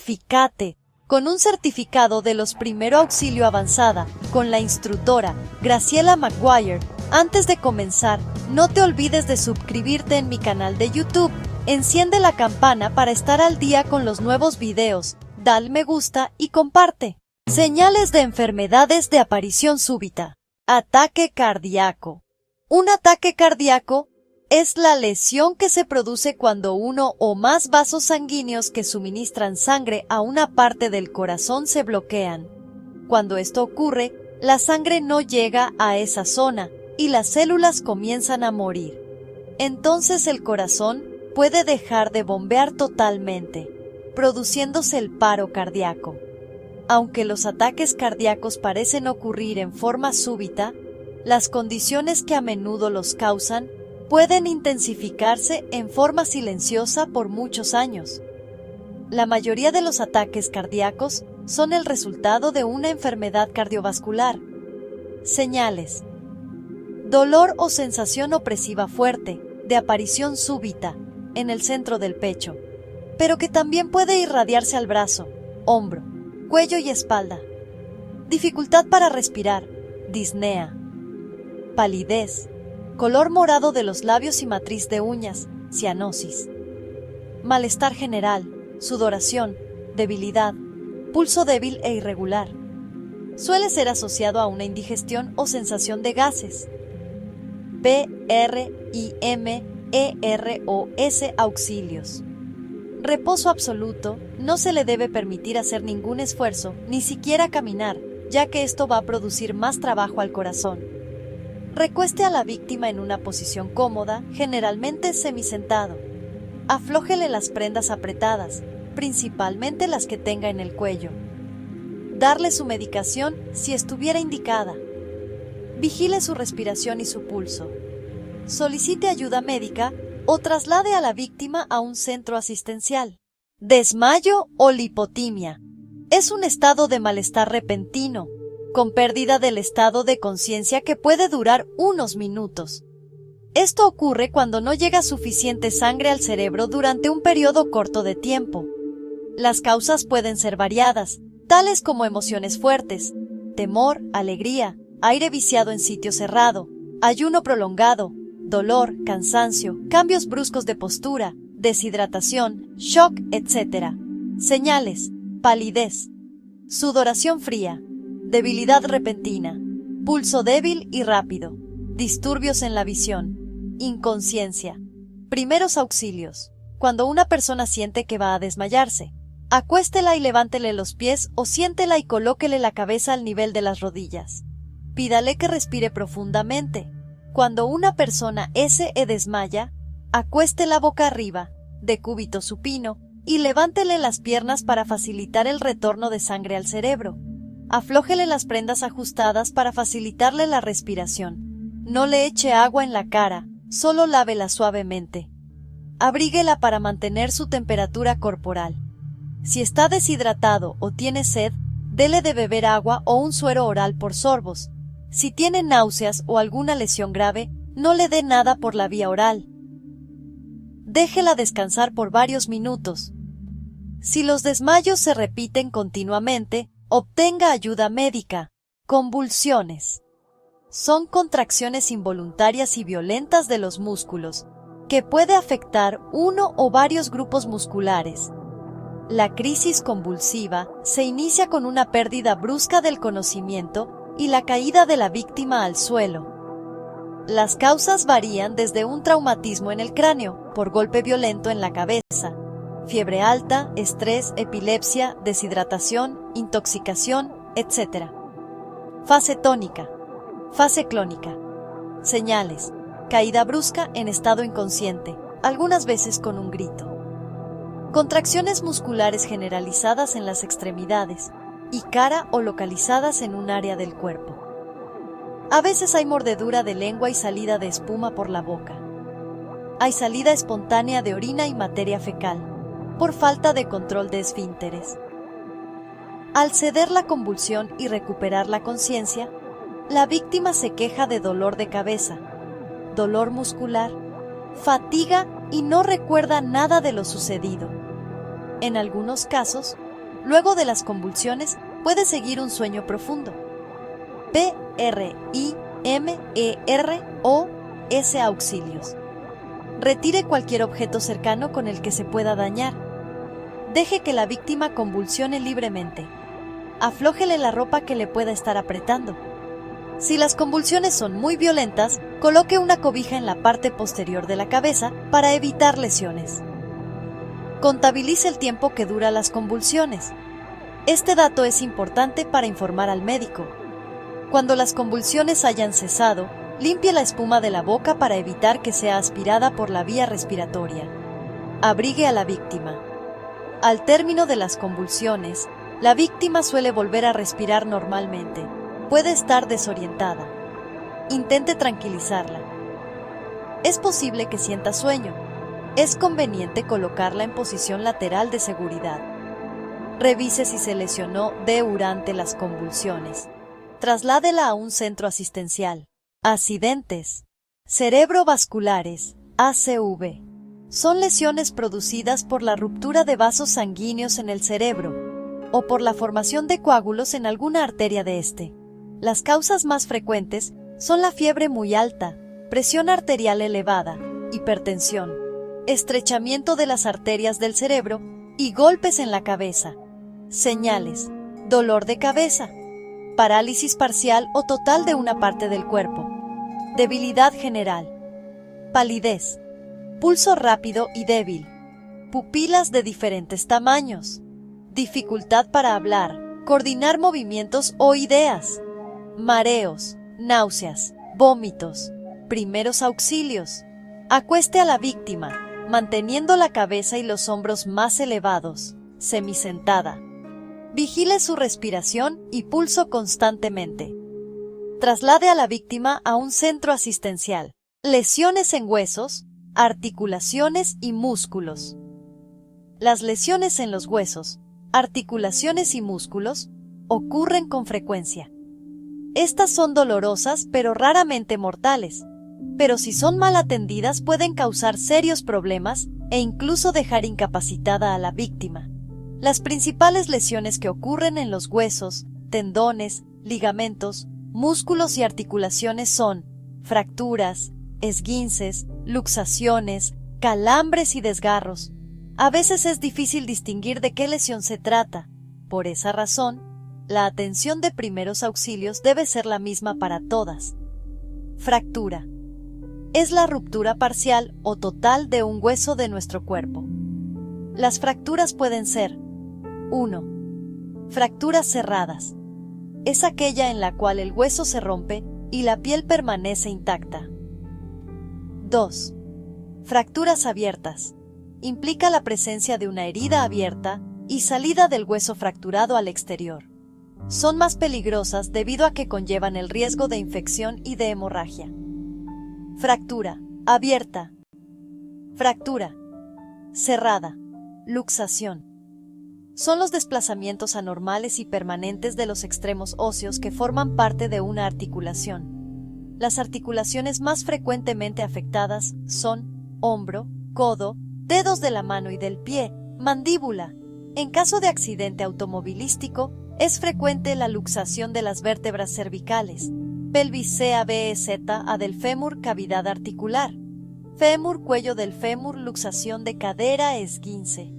Certificate con un certificado de los Primero Auxilio Avanzada con la instructora Graciela Maguire. Antes de comenzar, no te olvides de suscribirte en mi canal de YouTube. Enciende la campana para estar al día con los nuevos videos. Dale me gusta y comparte. Señales de enfermedades de aparición súbita. Ataque cardíaco. Un ataque cardíaco es la lesión que se produce cuando uno o más vasos sanguíneos que suministran sangre a una parte del corazón se bloquean. Cuando esto ocurre, la sangre no llega a esa zona y las células comienzan a morir. Entonces el corazón puede dejar de bombear totalmente, produciéndose el paro cardíaco. Aunque los ataques cardíacos parecen ocurrir en forma súbita, las condiciones que a menudo los causan pueden intensificarse en forma silenciosa por muchos años. La mayoría de los ataques cardíacos son el resultado de una enfermedad cardiovascular. Señales: dolor o sensación opresiva fuerte, de aparición súbita, en el centro del pecho, pero que también puede irradiarse al brazo, hombro, cuello y espalda. Dificultad para respirar, disnea. Palidez, color morado de los labios y matriz de uñas, cianosis. Malestar general, sudoración, debilidad, pulso débil e irregular. Suele ser asociado a una indigestión o sensación de gases. PRIMEROS auxilios. Reposo absoluto, no se le debe permitir hacer ningún esfuerzo, ni siquiera caminar, ya que esto va a producir más trabajo al corazón. Recueste a la víctima en una posición cómoda, generalmente semisentado. Aflójele las prendas apretadas, principalmente las que tenga en el cuello. Darle su medicación si estuviera indicada. Vigile su respiración y su pulso. Solicite ayuda médica o traslade a la víctima a un centro asistencial. Desmayo o lipotimia. Es un estado de malestar repentino, con pérdida del estado de conciencia que puede durar unos minutos. Esto ocurre cuando no llega suficiente sangre al cerebro durante un periodo corto de tiempo. Las causas pueden ser variadas, tales como emociones fuertes, temor, alegría, aire viciado en sitio cerrado, ayuno prolongado, dolor, cansancio, cambios bruscos de postura, deshidratación, shock, etc. Señales: palidez, sudoración fría, debilidad repentina, pulso débil y rápido, disturbios en la visión, inconsciencia. Primeros auxilios. Cuando una persona siente que va a desmayarse, acuéstela y levántele los pies o siéntela y colóquele la cabeza al nivel de las rodillas. Pídale que respire profundamente. Cuando una persona se desmaya, acuéstela boca arriba, de cúbito supino, y levántele las piernas para facilitar el retorno de sangre al cerebro. Aflójele las prendas ajustadas para facilitarle la respiración. No le eche agua en la cara, solo lávela suavemente. Abríguela para mantener su temperatura corporal. Si está deshidratado o tiene sed, dele de beber agua o un suero oral por sorbos. Si tiene náuseas o alguna lesión grave, no le dé nada por la vía oral. Déjela descansar por varios minutos. Si los desmayos se repiten continuamente, obtenga ayuda médica. Convulsiones. Son contracciones involuntarias y violentas de los músculos, que puede afectar uno o varios grupos musculares. La crisis convulsiva se inicia con una pérdida brusca del conocimiento y la caída de la víctima al suelo. Las causas varían desde un traumatismo en el cráneo, por golpe violento en la cabeza, fiebre alta, estrés, epilepsia, deshidratación, intoxicación, etc. Fase tónica. Fase clónica. Señales: caída brusca en estado inconsciente, algunas veces con un grito. Contracciones musculares generalizadas en las extremidades y cara o localizadas en un área del cuerpo. A veces hay mordedura de lengua y salida de espuma por la boca. Hay salida espontánea de orina y materia fecal, por falta de control de esfínteres. Al ceder la convulsión y recuperar la conciencia, la víctima se queja de dolor de cabeza, dolor muscular, fatiga y no recuerda nada de lo sucedido. En algunos casos, Luego de las convulsiones, puede seguir un sueño profundo. PRIMER o auxilios. Retire cualquier objeto cercano con el que se pueda dañar. Deje que la víctima convulsione libremente. Aflójele la ropa que le pueda estar apretando. Si las convulsiones son muy violentas, coloque una cobija en la parte posterior de la cabeza para evitar lesiones. Contabilice el tiempo que dura las convulsiones. Este dato es importante para informar al médico. Cuando las convulsiones hayan cesado, limpie la espuma de la boca para evitar que sea aspirada por la vía respiratoria. Abrigue a la víctima. Al término de las convulsiones, la víctima suele volver a respirar normalmente. Puede estar desorientada. Intente tranquilizarla. Es posible que sienta sueño. Es conveniente colocarla en posición lateral de seguridad. Revise si se lesionó durante las convulsiones. Trasládela a un centro asistencial. Accidentes cerebrovasculares, ACV. Son lesiones producidas por la ruptura de vasos sanguíneos en el cerebro o por la formación de coágulos en alguna arteria de este. Las causas más frecuentes son la fiebre muy alta, presión arterial elevada, hipertensión, estrechamiento de las arterias del cerebro y golpes en la cabeza. Señales: dolor de cabeza, parálisis parcial o total de una parte del cuerpo, debilidad general, palidez, pulso rápido y débil, pupilas de diferentes tamaños, dificultad para hablar, coordinar movimientos o ideas, mareos, náuseas, vómitos. Primeros auxilios. Acueste a la víctima, manteniendo la cabeza y los hombros más elevados, semisentada. Vigile su respiración y pulso constantemente. Traslade a la víctima a un centro asistencial. Lesiones en huesos, articulaciones y músculos. Las lesiones en los huesos, articulaciones y músculos ocurren con frecuencia. Estas son dolorosas pero raramente mortales, pero si son mal atendidas pueden causar serios problemas e incluso dejar incapacitada a la víctima. Las principales lesiones que ocurren en los huesos, tendones, ligamentos, músculos y articulaciones son fracturas, esguinces, luxaciones, calambres y desgarros. A veces es difícil distinguir de qué lesión se trata. Por esa razón, la atención de primeros auxilios debe ser la misma para todas. Fractura. Es la ruptura parcial o total de un hueso de nuestro cuerpo. Las fracturas pueden ser: 1. Fracturas cerradas. Es aquella en la cual el hueso se rompe y la piel permanece intacta. 2. Fracturas abiertas. Implica la presencia de una herida abierta y salida del hueso fracturado al exterior. Son más peligrosas debido a que conllevan el riesgo de infección y de hemorragia. Fractura abierta. Fractura cerrada. Luxación. Son los desplazamientos anormales y permanentes de los extremos óseos que forman parte de una articulación. Las articulaciones más frecuentemente afectadas son hombro, codo, dedos de la mano y del pie, mandíbula. En caso de accidente automovilístico, es frecuente la luxación de las vértebras cervicales, pelvis CABEZ del fémur, cavidad articular, fémur, cuello del fémur, luxación de cadera, esguince.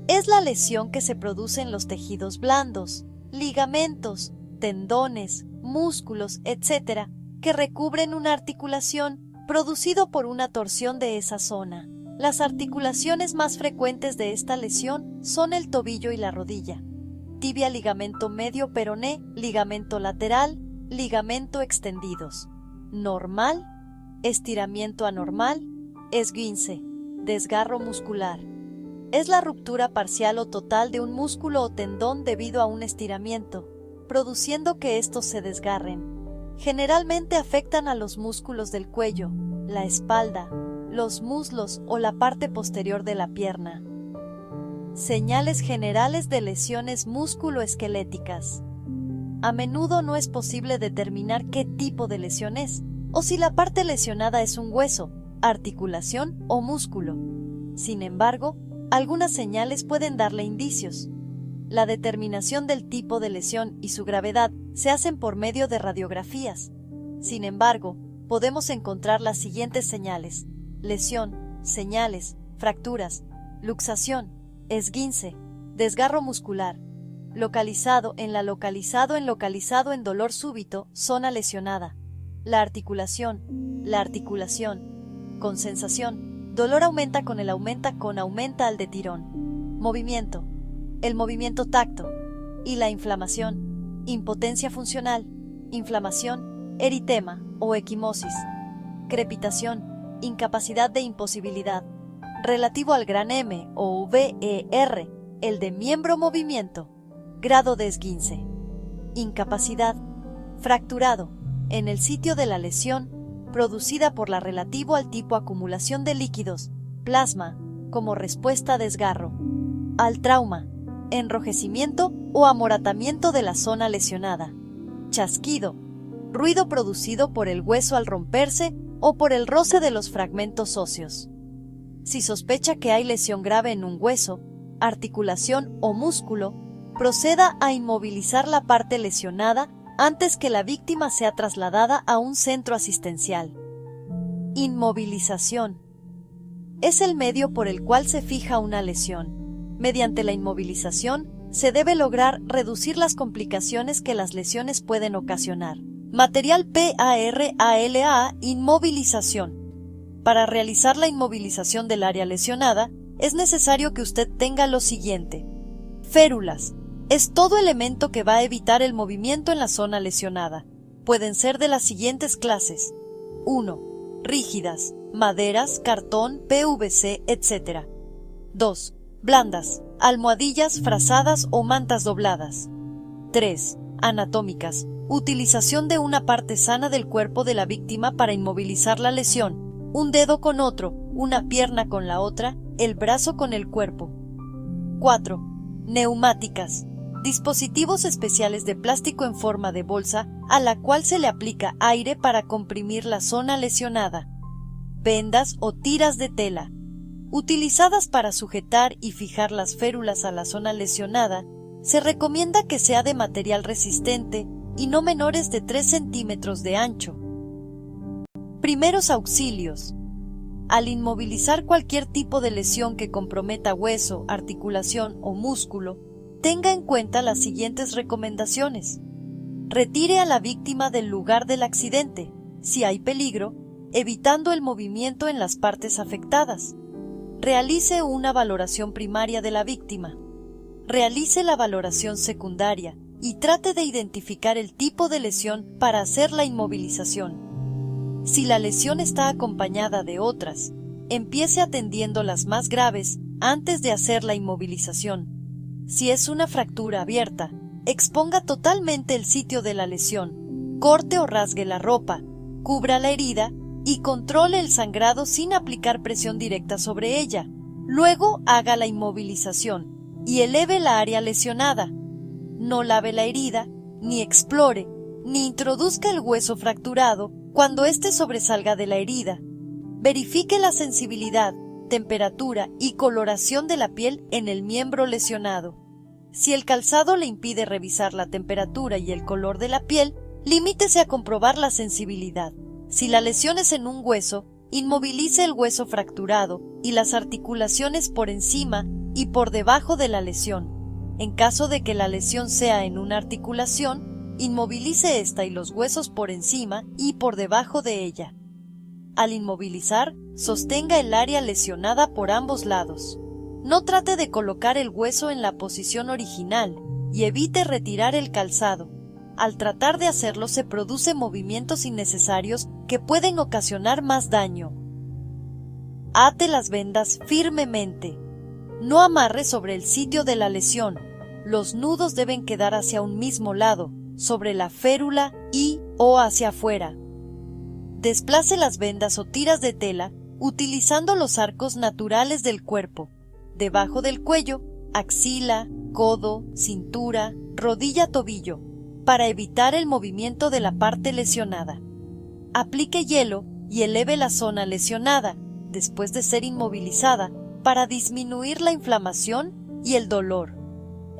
Es la lesión que se produce en los tejidos blandos, ligamentos, tendones, músculos, etc., que recubren una articulación, producido por una torsión de esa zona. Las articulaciones más frecuentes de esta lesión son el tobillo y la rodilla, tibia, ligamento medio, peroné, ligamento lateral, ligamento extendidos, normal, estiramiento anormal, esguince, desgarro muscular. Es la ruptura parcial o total de un músculo o tendón debido a un estiramiento, produciendo que estos se desgarren. Generalmente afectan a los músculos del cuello, la espalda, los muslos o la parte posterior de la pierna. Señales generales de lesiones músculo-esqueléticas. A menudo no es posible determinar qué tipo de lesión es, o si la parte lesionada es un hueso, articulación o músculo. Sin embargo, algunas señales pueden darle indicios. La determinación del tipo de lesión y su gravedad se hacen por medio de radiografías. Sin embargo, podemos encontrar las siguientes señales: lesión, señales, fracturas, luxación, esguince, desgarro muscular, localizado en dolor súbito, zona lesionada, la articulación, con sensación, dolor aumenta al de tirón, movimiento, el movimiento tacto, y la inflamación, impotencia funcional, inflamación, eritema o equimosis, crepitación, incapacidad de imposibilidad, relativo al gran M o VER, el de miembro movimiento, grado de esguince, incapacidad, fracturado, en el sitio de la lesión, producida por la relativo al tipo acumulación de líquidos, plasma, como respuesta a desgarro, al trauma, enrojecimiento o amoratamiento de la zona lesionada, chasquido, ruido producido por el hueso al romperse o por el roce de los fragmentos óseos. Si sospecha que hay lesión grave en un hueso, articulación o músculo, proceda a inmovilizar la parte lesionada antes que la víctima sea trasladada a un centro asistencial. Inmovilización. Es el medio por el cual se fija una lesión. Mediante la inmovilización, se debe lograr reducir las complicaciones que las lesiones pueden ocasionar. Material PARALA, inmovilización. Para realizar la inmovilización del área lesionada, es necesario que usted tenga lo siguiente: férulas. Es todo elemento que va a evitar el movimiento en la zona lesionada. Pueden ser de las siguientes clases: 1. Rígidas, maderas, cartón, PVC, etc. 2. Blandas, almohadillas frazadas o mantas dobladas. 3. Anatómicas, utilización de una parte sana del cuerpo de la víctima para inmovilizar la lesión: un dedo con otro, una pierna con la otra, el brazo con el cuerpo. 4. Neumáticas, dispositivos especiales de plástico en forma de bolsa a la cual se le aplica aire para comprimir la zona lesionada. Vendas o tiras de tela, utilizadas para sujetar y fijar las férulas a la zona lesionada. Se recomienda que sea de material resistente y no menores de 3 centímetros de ancho. Primeros auxilios. Al inmovilizar cualquier tipo de lesión que comprometa hueso, articulación o músculo, tenga en cuenta las siguientes recomendaciones. Retire a la víctima del lugar del accidente, si hay peligro, evitando el movimiento en las partes afectadas. Realice una valoración primaria de la víctima. Realice la valoración secundaria y trate de identificar el tipo de lesión para hacer la inmovilización. Si la lesión está acompañada de otras, empiece atendiendo las más graves antes de hacer la inmovilización. Si es una fractura abierta, exponga totalmente el sitio de la lesión, corte o rasgue la ropa, cubra la herida y controle el sangrado sin aplicar presión directa sobre ella. Luego haga la inmovilización y eleve la área lesionada. No lave la herida, ni explore, ni introduzca el hueso fracturado cuando éste sobresalga de la herida. Verifique la sensibilidad, temperatura y coloración de la piel en el miembro lesionado. Si el calzado le impide revisar la temperatura y el color de la piel, limítese a comprobar la sensibilidad. Si la lesión es en un hueso, inmovilice el hueso fracturado y las articulaciones por encima y por debajo de la lesión. En caso de que la lesión sea en una articulación, inmovilice esta y los huesos por encima y por debajo de ella. Al inmovilizar, sostenga el área lesionada por ambos lados. No trate de colocar el hueso en la posición original y evite retirar el calzado. Al tratar de hacerlo se producen movimientos innecesarios que pueden ocasionar más daño. Ate las vendas firmemente. No amarre sobre el sitio de la lesión. Los nudos deben quedar hacia un mismo lado, sobre la férula o hacia afuera. Desplace las vendas o tiras de tela utilizando los arcos naturales del cuerpo, debajo del cuello, axila, codo, cintura, rodilla, tobillo, para evitar el movimiento de la parte lesionada. Aplique hielo y eleve la zona lesionada, después de ser inmovilizada, para disminuir la inflamación y el dolor.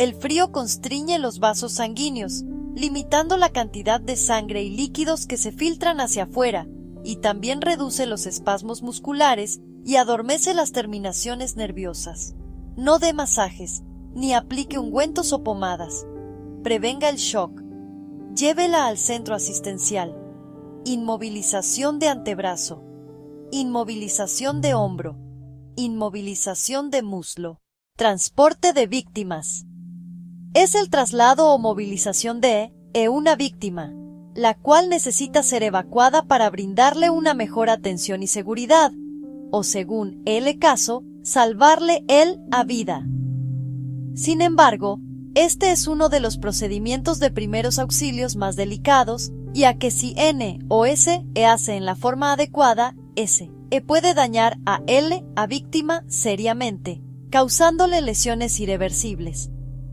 El frío constriñe los vasos sanguíneos, limitando la cantidad de sangre y líquidos que se filtran hacia afuera, y también reduce los espasmos musculares y adormece las terminaciones nerviosas. No dé masajes, ni aplique ungüentos o pomadas. Prevenga el shock. Llévela al centro asistencial. Inmovilización de antebrazo. Inmovilización de hombro. Inmovilización de muslo. Transporte de víctimas. Es el traslado o movilización de una víctima, la cual necesita ser evacuada para brindarle una mejor atención y seguridad, o según el caso, salvarle a vida. Sin embargo, este es uno de los procedimientos de primeros auxilios más delicados, ya que si N o S hace en la forma adecuada, S puede dañar a víctima seriamente, causándole lesiones irreversibles.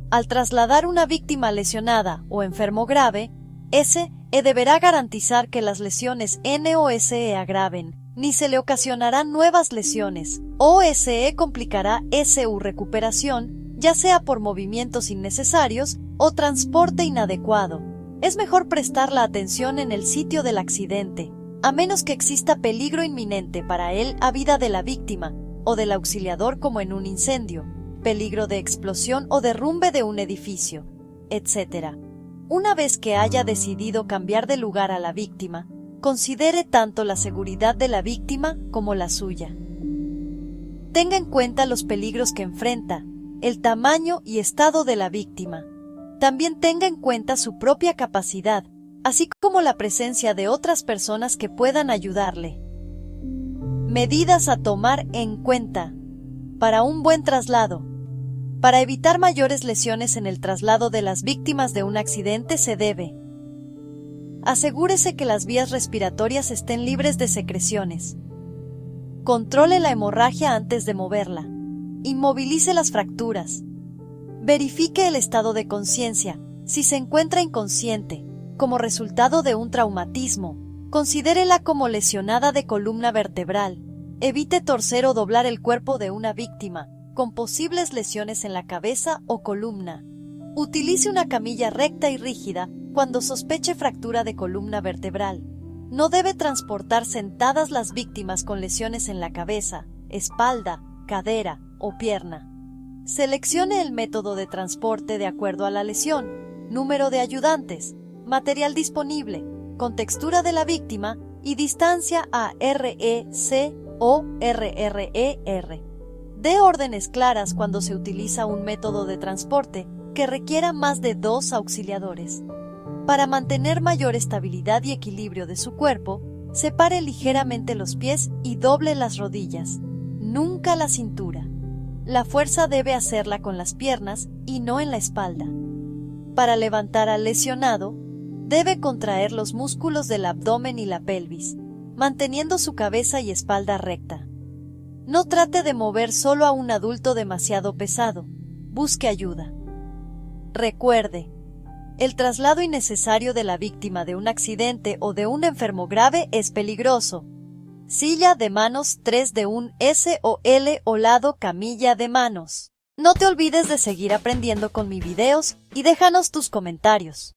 Al trasladar una víctima lesionada o enfermo grave, S deberá garantizar que las lesiones N o S agraven, ni se le ocasionarán nuevas lesiones, o S complicará su recuperación, ya sea por movimientos innecesarios o transporte inadecuado. Es mejor prestar la atención en el sitio del accidente, a menos que exista peligro inminente para a vida de la víctima o del auxiliador, como en un incendio, peligro de explosión o derrumbe de un edificio, etc. Una vez que haya decidido cambiar de lugar a la víctima, considere tanto la seguridad de la víctima como la suya. Tenga en cuenta los peligros que enfrenta, el tamaño y estado de la víctima. También tenga en cuenta su propia capacidad, así como la presencia de otras personas que puedan ayudarle. Medidas a tomar en cuenta. Para un buen traslado. Para evitar mayores lesiones en el traslado de las víctimas de un accidente se debe: asegúrese que las vías respiratorias estén libres de secreciones. Controle la hemorragia antes de moverla. Inmovilice las fracturas. Verifique el estado de conciencia. Si se encuentra inconsciente, como resultado de un traumatismo, considérela como lesionada de columna vertebral. Evite torcer o doblar el cuerpo de una víctima con posibles lesiones en la cabeza o columna. Utilice una camilla recta y rígida cuando sospeche fractura de columna vertebral. No debe transportar sentadas las víctimas con lesiones en la cabeza, espalda, cadera o pierna. Seleccione el método de transporte de acuerdo a la lesión, número de ayudantes, material disponible, contextura de la víctima y distancia a REC o RRER. Dé órdenes claras cuando se utiliza un método de transporte que requiera más de 2 auxiliadores. Para mantener mayor estabilidad y equilibrio de su cuerpo, separe ligeramente los pies y doble las rodillas, nunca la cintura. La fuerza debe hacerla con las piernas y no en la espalda. Para levantar al lesionado, debe contraer los músculos del abdomen y la pelvis, manteniendo su cabeza y espalda recta. No trate de mover solo a un adulto demasiado pesado. Busque ayuda. Recuerde, el traslado innecesario de la víctima de un accidente o de un enfermo grave es peligroso. Silla de manos 3 de un S o L o lado camilla de manos. No te olvides de seguir aprendiendo con mis videos y déjanos tus comentarios.